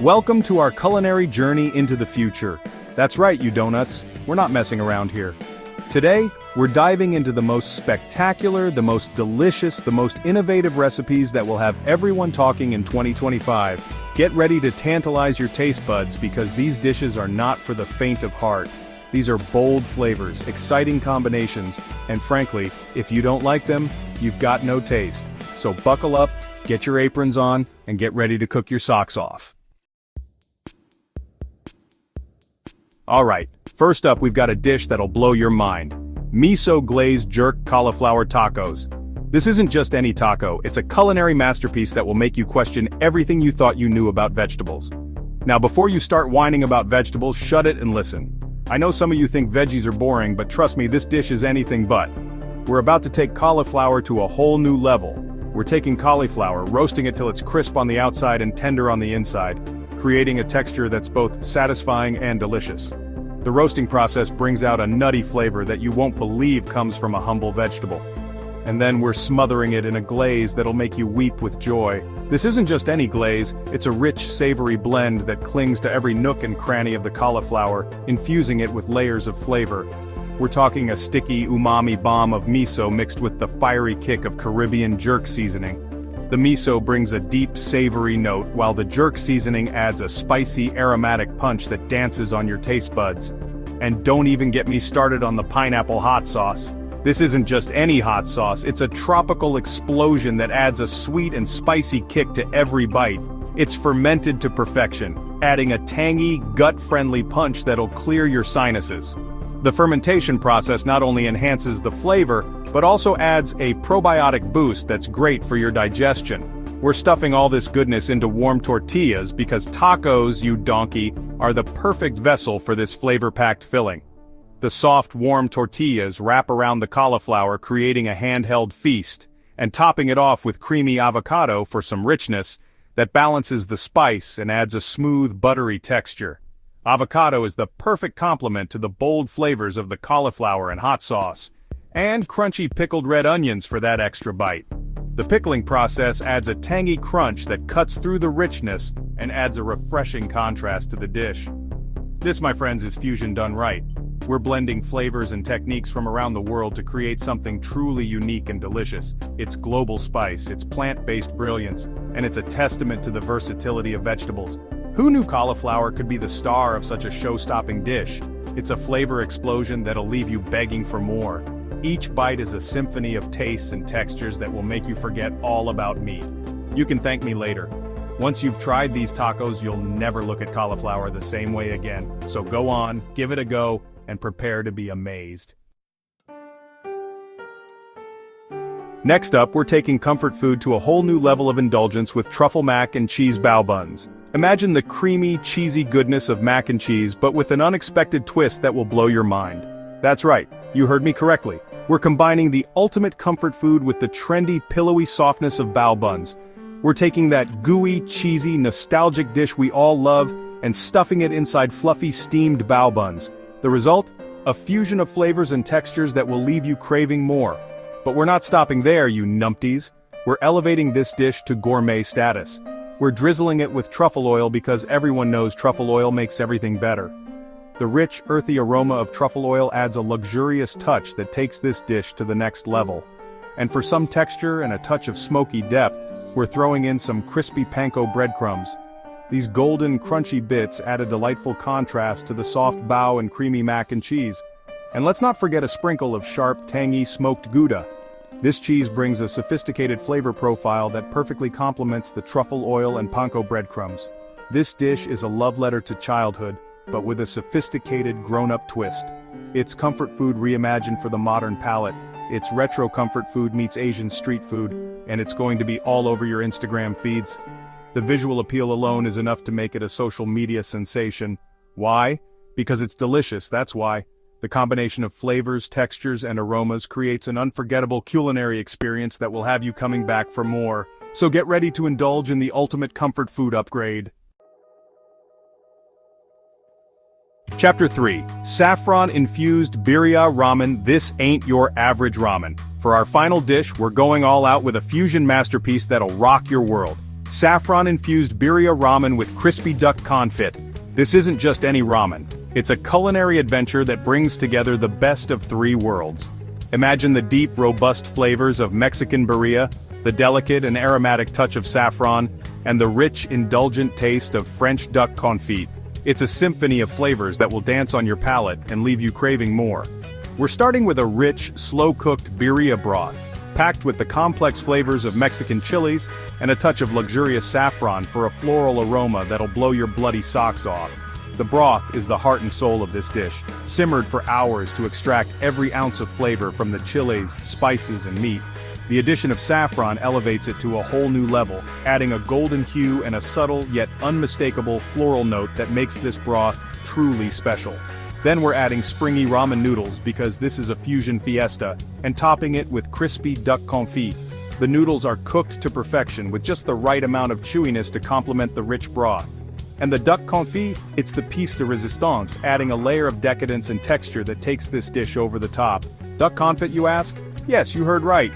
Welcome to our culinary journey into the future. That's right, you donuts, we're not messing around here. Today, we're diving into the most spectacular, the most delicious, the most innovative recipes that will have everyone talking in 2025. Get ready to tantalize your taste buds because these dishes are not for the faint of heart. These are bold flavors, exciting combinations, and frankly, if you don't like them, you've got no taste. So buckle up, get your aprons on, and get ready to cook your socks off. Alright, first up we've got a dish that'll blow your mind. Miso glazed jerk cauliflower tacos. This isn't just any taco, it's a culinary masterpiece that will make you question everything you thought you knew about vegetables. Now before you start whining about vegetables, shut it and listen. I know some of you think veggies are boring, but trust me, this dish is anything but. We're about to take cauliflower to a whole new level. We're taking cauliflower, roasting it till it's crisp on the outside and tender on the inside, creating a texture that's both satisfying and delicious. The roasting process brings out a nutty flavor that you won't believe comes from a humble vegetable. And then we're smothering it in a glaze that'll make you weep with joy. This isn't just any glaze, it's a rich, savory blend that clings to every nook and cranny of the cauliflower, infusing it with layers of flavor. We're talking a sticky, umami bomb of miso mixed with the fiery kick of Caribbean jerk seasoning. The miso brings a deep, savory note, while the jerk seasoning adds a spicy, aromatic punch that dances on your taste buds. And don't even get me started on the pineapple hot sauce. This isn't just any hot sauce, it's a tropical explosion that adds a sweet and spicy kick to every bite. It's fermented to perfection, adding a tangy, gut-friendly punch that'll clear your sinuses. The fermentation process not only enhances the flavor, but also adds a probiotic boost that's great for your digestion. We're stuffing all this goodness into warm tortillas because tacos, you donkey, are the perfect vessel for this flavor-packed filling. The soft, warm tortillas wrap around the cauliflower, creating a handheld feast, and topping it off with creamy avocado for some richness that balances the spice and adds a smooth, buttery texture. Avocado is the perfect complement to the bold flavors of the cauliflower and hot sauce, and crunchy pickled red onions for that extra bite. The pickling process adds a tangy crunch that cuts through the richness and adds a refreshing contrast to the dish. This, my friends, is fusion done right. We're blending flavors and techniques from around the world to create something truly unique and delicious. It's global spice, it's plant-based brilliance, and it's a testament to the versatility of vegetables. Who knew cauliflower could be the star of such a show-stopping dish? It's a flavor explosion that'll leave you begging for more. Each bite is a symphony of tastes and textures that will make you forget all about meat. You can thank me later. Once you've tried these tacos, you'll never look at cauliflower the same way again. So go on, give it a go, and prepare to be amazed. Next up, we're taking comfort food to a whole new level of indulgence with truffle mac and cheese bao buns. Imagine the creamy, cheesy goodness of mac and cheese, but with an unexpected twist that will blow your mind. That's right, you heard me correctly. We're combining the ultimate comfort food with the trendy, pillowy softness of bao buns. We're taking that gooey, cheesy, nostalgic dish we all love and stuffing it inside fluffy, steamed bao buns. The result? A fusion of flavors and textures that will leave you craving more. But we're not stopping there, you numpties. We're elevating this dish to gourmet status. We're drizzling it with truffle oil because everyone knows truffle oil makes everything better. The rich, earthy aroma of truffle oil adds a luxurious touch that takes this dish to the next level. And for some texture and a touch of smoky depth, we're throwing in some crispy panko breadcrumbs. These golden, crunchy bits add a delightful contrast to the soft bao and creamy mac and cheese. And let's not forget a sprinkle of sharp, tangy, smoked Gouda. This cheese brings a sophisticated flavor profile that perfectly complements the truffle oil and panko breadcrumbs. This dish is a love letter to childhood, but with a sophisticated, grown-up twist. It's comfort food reimagined for the modern palate. It's retro comfort food meets Asian street food, and it's going to be all over your Instagram feeds. The visual appeal alone is enough to make it a social media sensation. Why? Because it's delicious, that's why. The combination of flavors, textures, and aromas creates an unforgettable culinary experience that will have you coming back for more. So get ready to indulge in the ultimate comfort food upgrade. Chapter 3. Saffron-infused birria ramen. This ain't your average ramen. For our final dish, we're going all out with a fusion masterpiece that'll rock your world. Saffron-infused birria ramen with crispy duck confit. This isn't just any ramen. It's a culinary adventure that brings together the best of three worlds. Imagine the deep, robust flavors of Mexican birria, the delicate and aromatic touch of saffron, and the rich, indulgent taste of French duck confit. It's a symphony of flavors that will dance on your palate and leave you craving more. We're starting with a rich, slow-cooked birria broth, packed with the complex flavors of Mexican chilies and a touch of luxurious saffron for a floral aroma that'll blow your bloody socks off. The broth is the heart and soul of this dish, simmered for hours to extract every ounce of flavor from the chilies, spices, and meat. The addition of saffron elevates it to a whole new level, adding a golden hue and a subtle yet unmistakable floral note that makes this broth truly special. Then we're adding springy ramen noodles because this is a fusion fiesta, and topping it with crispy duck confit. The noodles are cooked to perfection with just the right amount of chewiness to complement the rich broth. And the duck confit, it's the piece de resistance, adding a layer of decadence and texture that takes this dish over the top. Duck confit, you ask? Yes, you heard right.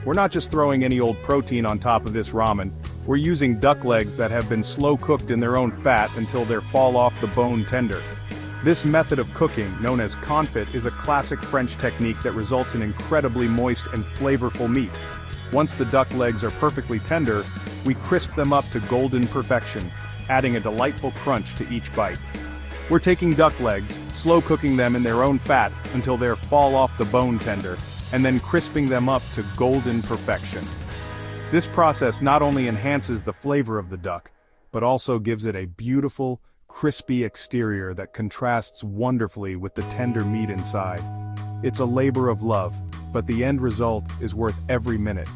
We're not just throwing any old protein on top of this ramen. We're using duck legs that have been slow cooked in their own fat until they're fall off the bone tender. This method of cooking, known as confit, is a classic French technique that results in incredibly moist and flavorful meat. Once the duck legs are perfectly tender, we crisp them up to golden perfection, adding a delightful crunch to each bite. We're taking duck legs, slow cooking them in their own fat until they're fall off the bone tender, and then crisping them up to golden perfection. This process not only enhances the flavor of the duck, but also gives it a beautiful, crispy exterior that contrasts wonderfully with the tender meat inside. It's a labor of love, but the end result is worth every minute.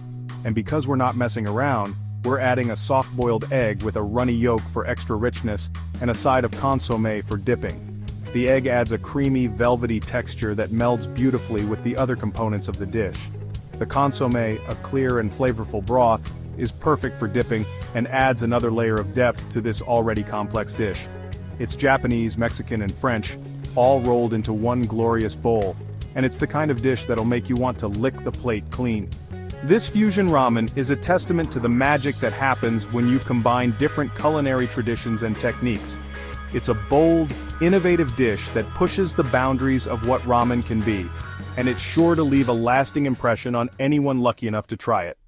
And because we're not messing around, we're adding a soft-boiled egg with a runny yolk for extra richness and a side of consommé for dipping. The egg adds a creamy, velvety texture that melds beautifully with the other components of the dish. The consommé, a clear and flavorful broth, is perfect for dipping and adds another layer of depth to this already complex dish. It's Japanese, Mexican, and French, all rolled into one glorious bowl, and it's the kind of dish that'll make you want to lick the plate clean. This fusion ramen is a testament to the magic that happens when you combine different culinary traditions and techniques. It's a bold, innovative dish that pushes the boundaries of what ramen can be, and it's sure to leave a lasting impression on anyone lucky enough to try it.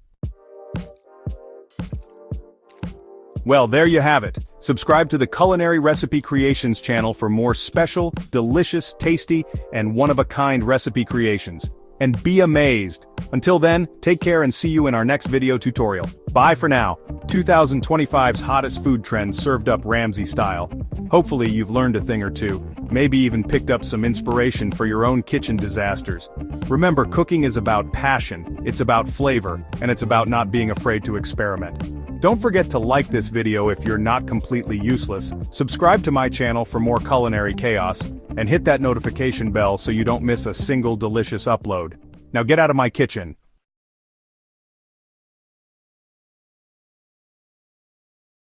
Well, there you have it. Subscribe to the Culinary Recipe Creations channel for more special, delicious, tasty, and one-of-a-kind recipe creations. And be amazed! Until then, take care and see you in our next video tutorial. Bye for now. 2025's hottest food trends served up Ramsay style. Hopefully you've learned a thing or two, maybe even picked up some inspiration for your own kitchen disasters. Remember, cooking is about passion, it's about flavor, and it's about not being afraid to experiment. Don't forget to like this video if you're not completely useless, subscribe to my channel for more culinary chaos, and hit that notification bell so you don't miss a single delicious upload. Now get out of my kitchen.